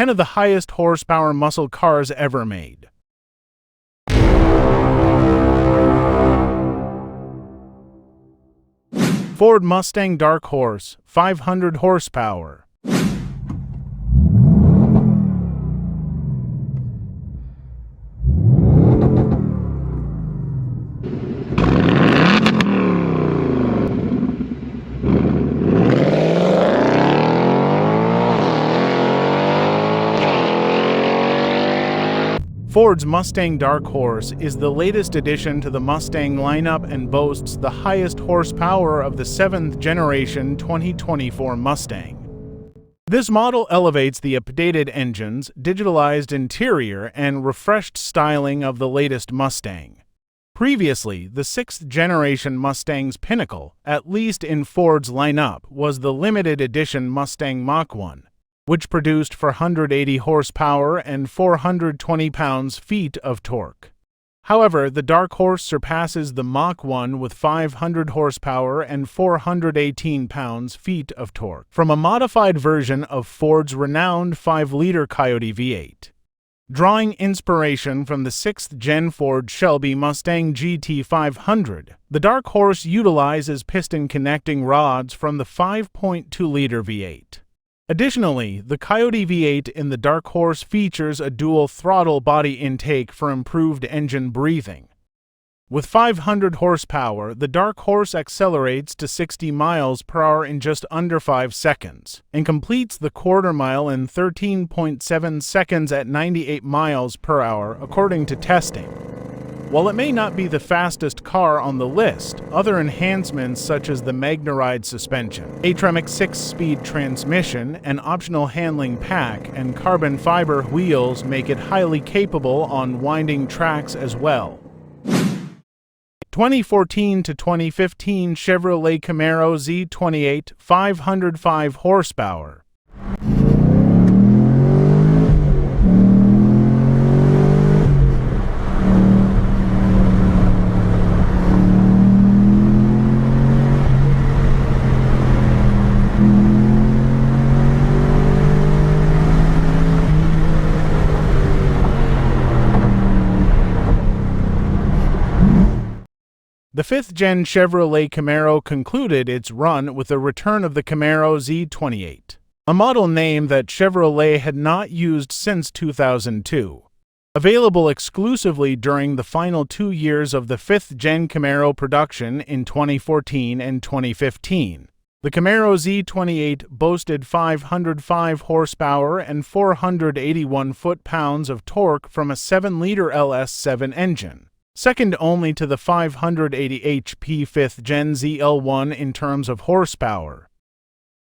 10 of the highest horsepower muscle cars ever made. Ford Mustang Dark Horse, 500 horsepower. Ford's Mustang Dark Horse is the latest addition to the Mustang lineup and boasts the highest horsepower of the 7th generation 2024 Mustang. This model elevates the updated engines, digitalized interior, and refreshed styling of the latest Mustang. Previously, the 6th generation Mustang's pinnacle, at least in Ford's lineup, was the limited edition Mustang Mach 1. Which produced 480 horsepower and 420 pounds-feet of torque. However, the Dark Horse surpasses the Mach 1 with 500 horsepower and 418 pounds-feet of torque from a modified version of Ford's renowned 5-liter Coyote V8. Drawing inspiration from the 6th-gen Ford Shelby Mustang GT500, the Dark Horse utilizes piston connecting rods from the 5.2-liter V8. Additionally, the Coyote V8 in the Dark Horse features a dual throttle body intake for improved engine breathing. With 500 horsepower, the Dark Horse accelerates to 60 miles per hour in just under 5 seconds, and completes the quarter mile in 13.7 seconds at 98 miles per hour, according to testing. While it may not be the fastest car on the list, other enhancements such as the MagneRide suspension, Atremic 6-speed transmission, an optional handling pack, and carbon fiber wheels make it highly capable on winding tracks as well. 2014 to 2015 Chevrolet Camaro Z28, 505 horsepower. The 5th-gen Chevrolet Camaro concluded its run with the return of the Camaro Z28, a model name that Chevrolet had not used since 2002. Available exclusively during the final 2 years of the 5th-gen Camaro production in 2014 and 2015. The Camaro Z28 boasted 505 horsepower and 481 foot-pounds of torque from a 7-liter LS7 engine, second only to the 580 HP 5th-gen ZL1 in terms of horsepower.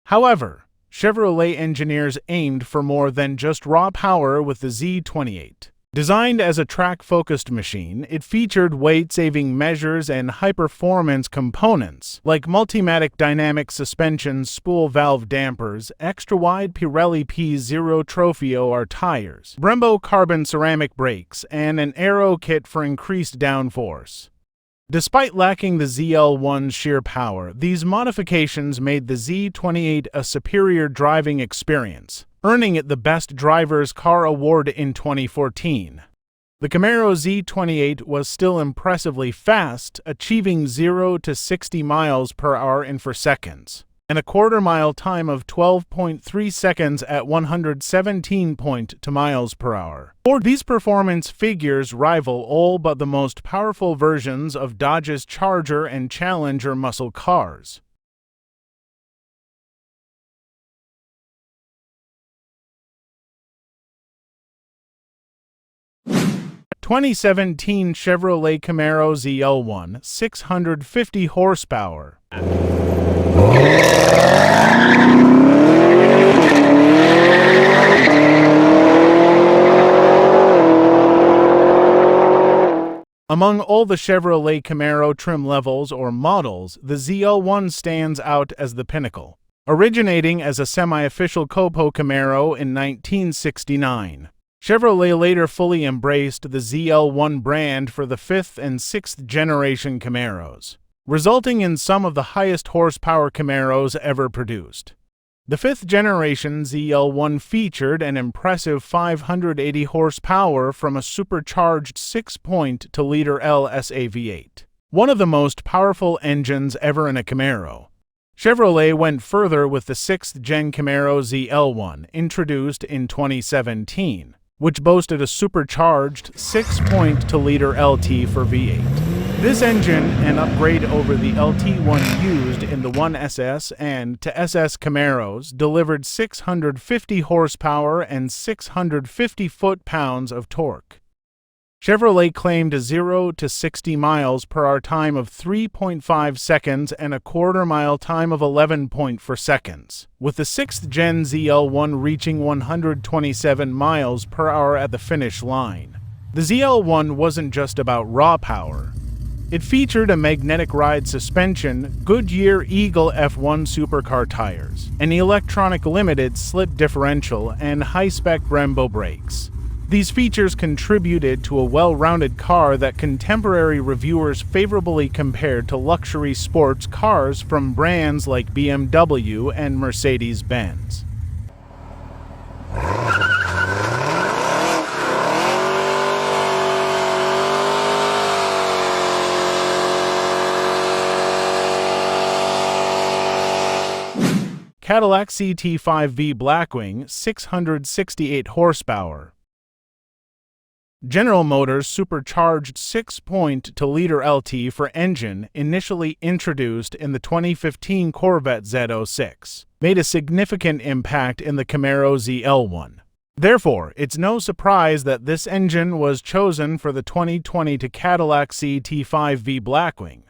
However, Chevrolet engineers aimed for more than just raw power with the Z28. Designed as a track-focused machine, it featured weight-saving measures and high-performance components like Multimatic dynamic suspension spool valve dampers, extra-wide Pirelli P0 Trofeo R tires, Brembo carbon ceramic brakes, and an aero kit for increased downforce. Despite lacking the ZL1's sheer power, these modifications made the Z28 a superior driving experience, earning it the Best Driver's Car award in 2014. The Camaro Z28 was still impressively fast, achieving 0 to 60 miles per hour in 4 seconds, and a quarter-mile time of 12.3 seconds at 117.2 miles per hour. These performance figures rival all but the most powerful versions of Dodge's Charger and Challenger muscle cars. 2017 Chevrolet Camaro ZL1, 650 horsepower. Among all the Chevrolet Camaro trim levels or models, the ZL1 stands out as the pinnacle, originating as a semi-official coupe Camaro in 1969. Chevrolet later fully embraced the ZL1 brand for the 5th and 6th generation Camaros, resulting in some of the highest horsepower Camaros ever produced. The fifth-generation ZL1 featured an impressive 580 horsepower from a supercharged 6.2-liter LSA V8, one of the most powerful engines ever in a Camaro. Chevrolet went further with the sixth-gen Camaro ZL1, introduced in 2017, which boasted a supercharged 6.2-liter LT for V8. This engine, an upgrade over the LT1 used in the 1SS and to SS Camaros, delivered 650 horsepower and 650 foot-pounds of torque. Chevrolet claimed a 0 to 60 miles per hour time of 3.5 seconds and a quarter-mile time of 11.4 seconds, with the sixth-gen ZL1 reaching 127 miles per hour at the finish line. The ZL1 wasn't just about raw power. It featured a magnetic ride suspension, Goodyear Eagle F1 supercar tires, an electronic limited slip differential, and high-spec Brembo brakes. These features contributed to a well-rounded car that contemporary reviewers favorably compared to luxury sports cars from brands like BMW and Mercedes-Benz. Cadillac CT5V Blackwing, 668 horsepower. General Motors' supercharged 6.2-liter LT for engine, initially introduced in the 2015 Corvette Z06, made a significant impact in the Camaro ZL1. Therefore, it's no surprise that this engine was chosen for the 2020 Cadillac CT5V Blackwing.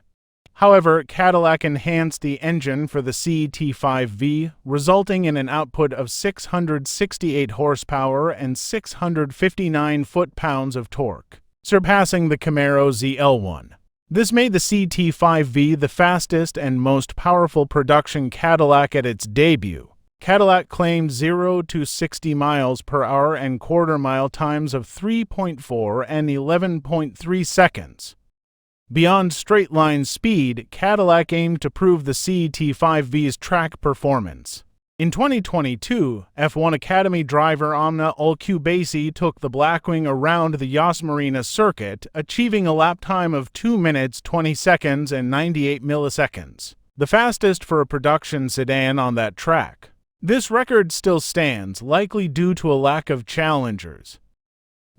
However, Cadillac enhanced the engine for the CT5V, resulting in an output of 668 horsepower and 659 foot-pounds of torque, surpassing the Camaro ZL1. This made the CT5V the fastest and most powerful production Cadillac at its debut. Cadillac claimed 0 to 60 miles per hour and quarter-mile times of 3.4 and 11.3 seconds. Beyond straight-line speed, Cadillac aimed to prove the CT5V's track performance. In 2022, F1 Academy driver Amna Olcubasi took the Blackwing around the Yas Marina circuit, achieving a lap time of 2 minutes 20 seconds and 98 milliseconds, the fastest for a production sedan on that track. This record still stands, likely due to a lack of challengers.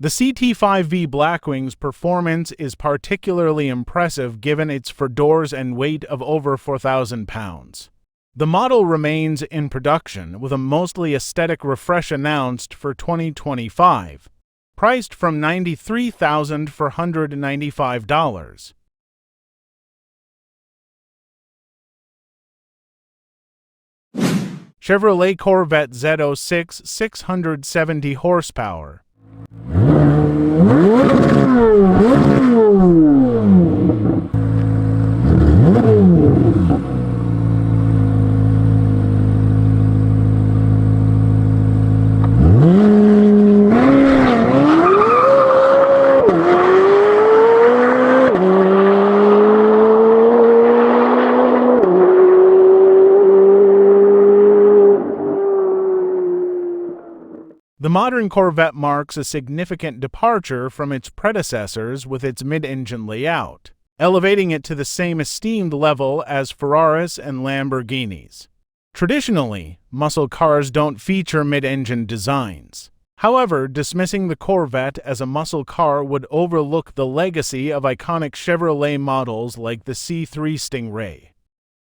The CT5V Blackwing's performance is particularly impressive given its four doors and weight of over 4,000 pounds. The model remains in production with a mostly aesthetic refresh announced for 2025, priced from $93,495. Chevrolet Corvette Z06 670 horsepower. The modern Corvette marks a significant departure from its predecessors with its mid-engine layout, elevating it to the same esteemed level as Ferraris and Lamborghinis. Traditionally, muscle cars don't feature mid-engine designs. However, dismissing the Corvette as a muscle car would overlook the legacy of iconic Chevrolet models like the C3 Stingray.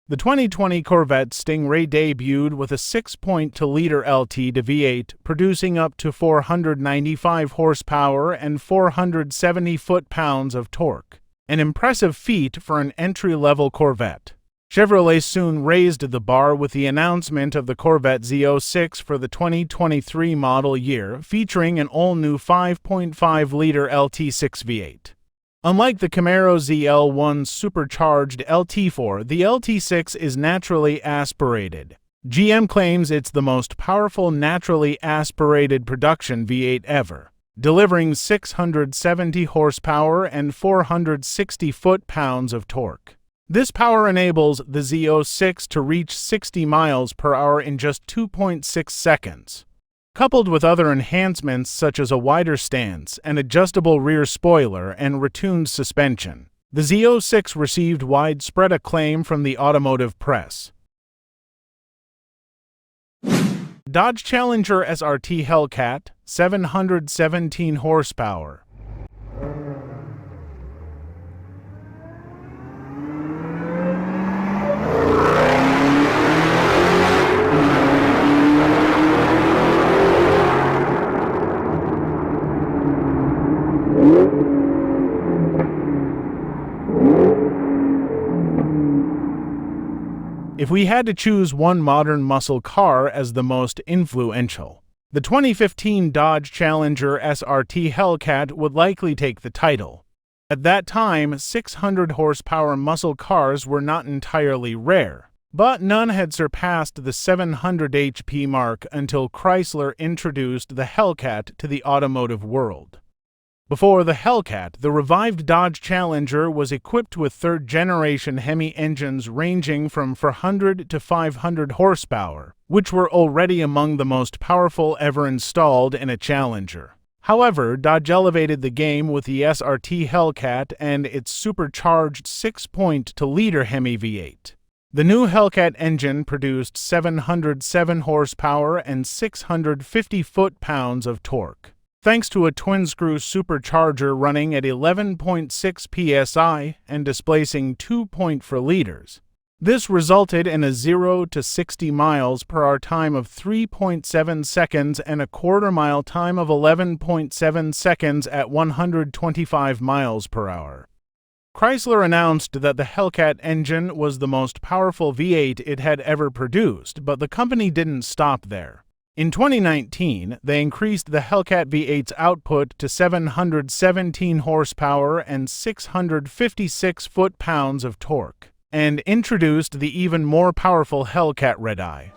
The 2020 Corvette Stingray debuted with a 6.2-liter LT to V8, producing up to 495 horsepower and 470 foot-pounds of torque, an impressive feat for an entry-level Corvette. Chevrolet soon raised the bar with the announcement of the Corvette Z06 for the 2023 model year, featuring an all-new 5.5-liter LT6 V8. Unlike the Camaro ZL1's supercharged LT4, the LT6 is naturally aspirated. GM claims it's the most powerful naturally aspirated production V8 ever, delivering 670 horsepower and 460 foot-pounds of torque. This power enables the Z06 to reach 60 miles per hour in just 2.6 seconds. Coupled with other enhancements such as a wider stance, an adjustable rear spoiler, and retuned suspension, the Z06 received widespread acclaim from the automotive press. Dodge Challenger SRT Hellcat, 717 horsepower. If we had to choose one modern muscle car as the most influential, the 2015 Dodge Challenger SRT Hellcat would likely take the title. At that time, 600 horsepower muscle cars were not entirely rare, but none had surpassed the 700 HP mark until Chrysler introduced the Hellcat to the automotive world. Before the Hellcat, the revived Dodge Challenger was equipped with third-generation HEMI engines ranging from 400 to 500 horsepower, which were already among the most powerful ever installed in a Challenger. However, Dodge elevated the game with the SRT Hellcat and its supercharged 6.2-liter HEMI V8. The new Hellcat engine produced 707 horsepower and 650 foot-pounds of torque, thanks to a twin-screw supercharger running at 11.6 psi and displacing 2.4 liters. This resulted in a 0 to 60 miles per hour time of 3.7 seconds and a quarter-mile time of 11.7 seconds at 125 miles per hour. Chrysler announced that the Hellcat engine was the most powerful V8 it had ever produced, but the company didn't stop there. In 2019, they increased the Hellcat V8's output to 717 horsepower and 656 foot-pounds of torque, and introduced the even more powerful Hellcat Redeye.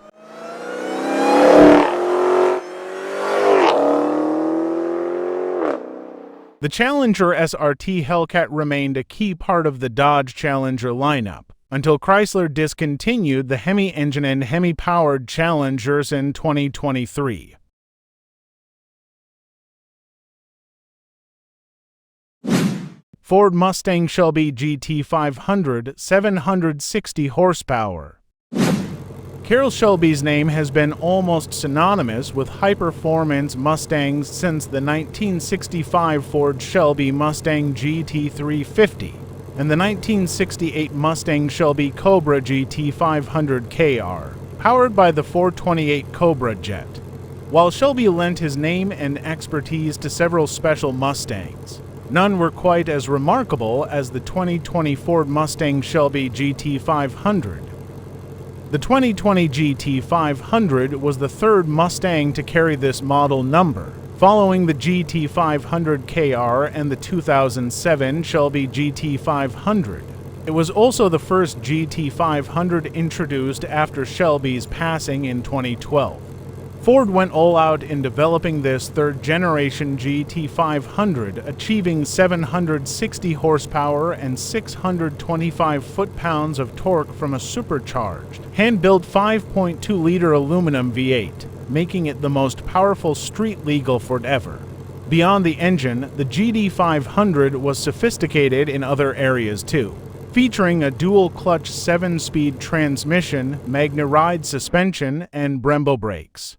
The Challenger SRT Hellcat remained a key part of the Dodge Challenger lineup, until Chrysler discontinued the HEMI engine and HEMI-powered Challengers in 2023. Ford Mustang Shelby GT500, 760 horsepower. Carroll Shelby's name has been almost synonymous with high-performance Mustangs since the 1965 Ford Shelby Mustang GT350. And the 1968 Mustang Shelby Cobra GT500 KR, powered by the 428 Cobra jet. While Shelby lent his name and expertise to several special Mustangs, none were quite as remarkable as the 2020 Ford Mustang Shelby GT500. The 2020 GT500 was the third Mustang to carry this model number, following the GT500 KR and the 2007 Shelby GT500. It was also the first GT500 introduced after Shelby's passing in 2012. Ford went all out in developing this third-generation GT500, achieving 760 horsepower and 625 foot-pounds of torque from a supercharged, hand-built 5.2-liter aluminum V8. Making it the most powerful street-legal Ford ever. Beyond the engine, the GT500 was sophisticated in other areas too, featuring a dual-clutch 7-speed transmission, Magna-Ride suspension, and Brembo brakes.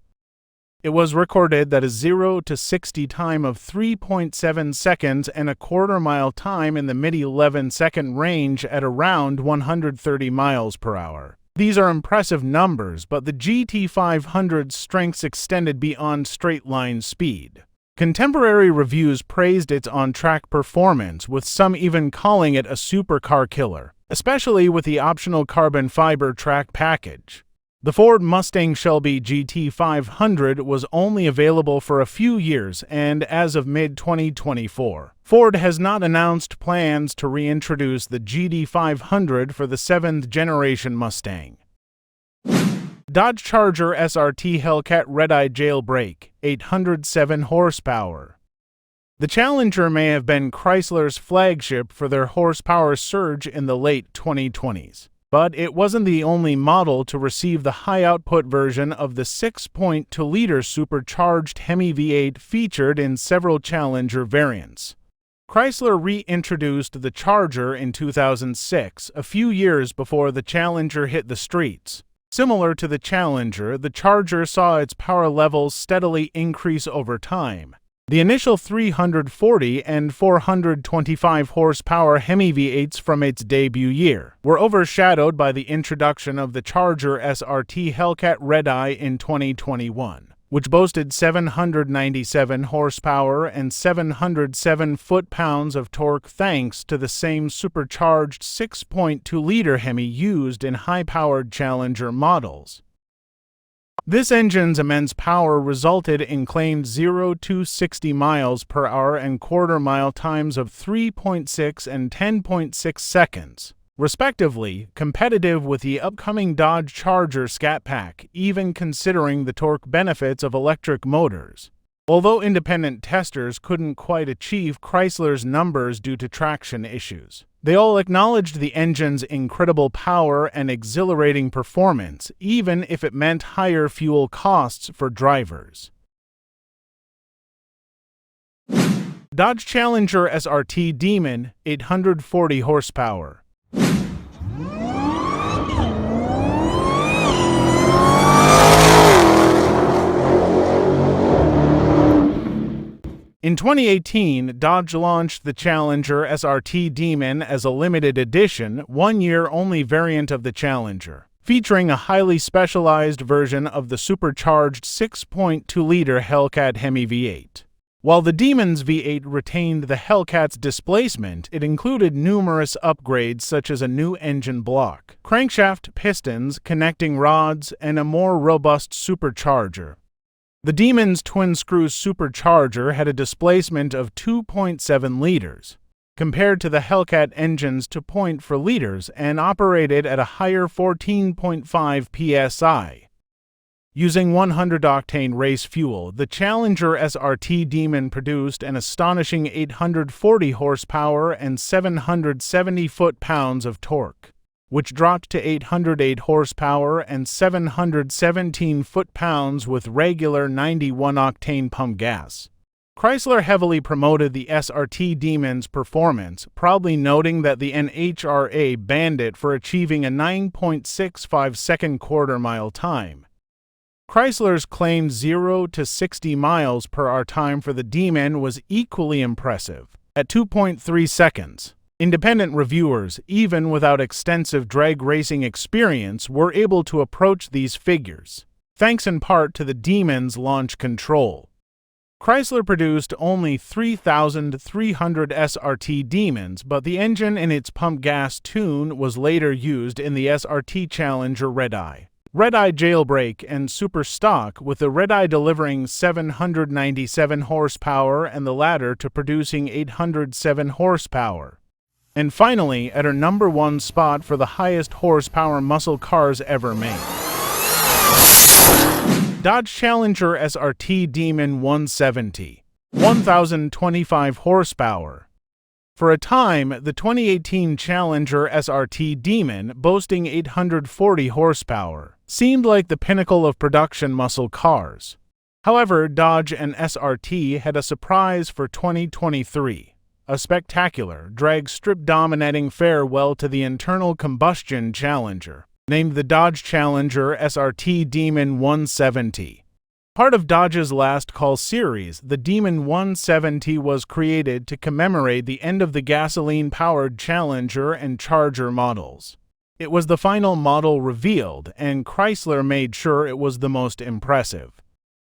It was recorded that a 0 to 60 time of 3.7 seconds and a quarter-mile time in the mid-11-second range at around 130 miles per hour. These are impressive numbers, but the GT500's strengths extended beyond straight-line speed. Contemporary reviews praised its on-track performance, with some even calling it a supercar killer, especially with the optional carbon fiber track package. The Ford Mustang Shelby GT500 was only available for a few years, and as of mid-2024, Ford has not announced plans to reintroduce the GT500 for the 7th-generation Mustang. Dodge Charger SRT Hellcat Redeye Jailbreak, 807 horsepower. The Challenger may have been Chrysler's flagship for their horsepower surge in the late 2020s. But it wasn't the only model to receive the high-output version of the 6.2-liter supercharged HEMI V8 featured in several Challenger variants. Chrysler reintroduced the Charger in 2006, a few years before the Challenger hit the streets. Similar to the Challenger, the Charger saw its power levels steadily increase over time. The initial 340 and 425 horsepower HEMI V8s from its debut year were overshadowed by the introduction of the Charger SRT Hellcat Red-Eye in 2021, which boasted 797 horsepower and 707 foot-pounds of torque thanks to the same supercharged 6.2-liter HEMI used in high-powered Challenger models. This engine's immense power resulted in claimed 0 to 60 miles per hour and quarter-mile times of 3.6 and 10.6 seconds, respectively, competitive with the upcoming Dodge Charger Scat Pack, even considering the torque benefits of electric motors. Although independent testers couldn't quite achieve Chrysler's numbers due to traction issues, they all acknowledged the engine's incredible power and exhilarating performance, even if it meant higher fuel costs for drivers. Dodge Challenger SRT Demon, 840 horsepower. In 2018, Dodge launched the Challenger SRT Demon as a limited edition, one-year-only variant of the Challenger, featuring a highly specialized version of the supercharged 6.2-liter Hellcat HEMI V8. While the Demon's V8 retained the Hellcat's displacement, it included numerous upgrades such as a new engine block, crankshaft pistons, connecting rods, and a more robust supercharger. The Demon's twin-screw supercharger had a displacement of 2.7 liters, compared to the Hellcat engine's 2.4 liters, and operated at a higher 14.5 psi. Using 100-octane race fuel, the Challenger SRT Demon produced an astonishing 840 horsepower and 770 foot-pounds of torque, which dropped to 808 horsepower and 717 foot-pounds with regular 91-octane pump gas. Chrysler heavily promoted the SRT Demon's performance, proudly noting that the NHRA banned it for achieving a 9.65-second quarter-mile time. Chrysler's claimed 0 to 60 miles per hour time for the Demon was equally impressive, at 2.3 seconds. Independent reviewers, even without extensive drag racing experience, were able to approach these figures, thanks in part to the Demon's launch control. Chrysler produced only 3,300 SRT Demons, but the engine in its pump gas tune was later used in the SRT Challenger Red-Eye, Red-Eye Jailbreak, and Super Stock, with the Red-Eye delivering 797 horsepower and the latter to producing 807 horsepower. And finally, at her number one spot for the highest horsepower muscle cars ever made. Dodge Challenger SRT Demon 170, 1,025 horsepower. For a time, the 2018 Challenger SRT Demon, boasting 840 horsepower, seemed like the pinnacle of production muscle cars. However, Dodge and SRT had a surprise for 2023. A spectacular, drag-strip-dominating farewell to the internal combustion Challenger, named the Dodge Challenger SRT Demon 170. Part of Dodge's Last Call series, the Demon 170 was created to commemorate the end of the gasoline-powered Challenger and Charger models. It was the final model revealed, and Chrysler made sure it was the most impressive.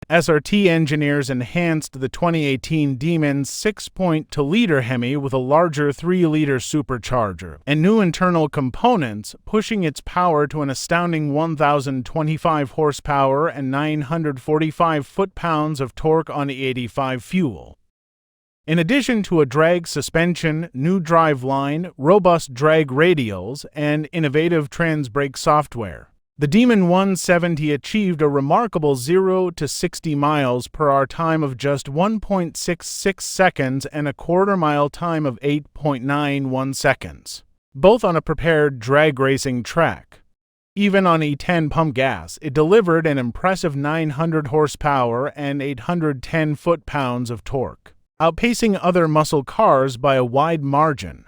SRT engineers enhanced the 2018 Demon's 6.2-liter HEMI with a larger 3-liter supercharger and new internal components, pushing its power to an astounding 1,025 horsepower and 945 foot-pounds of torque on E85 fuel. In addition to a drag suspension, new driveline, robust drag radials, and innovative trans brake software, The Demon 170 achieved a remarkable 0 to 60 miles per hour time of just 1.66 seconds and a quarter-mile time of 8.91 seconds, both on a prepared drag racing track. Even on E10 pump gas, it delivered an impressive 900 horsepower and 810 foot-pounds of torque, outpacing other muscle cars by a wide margin.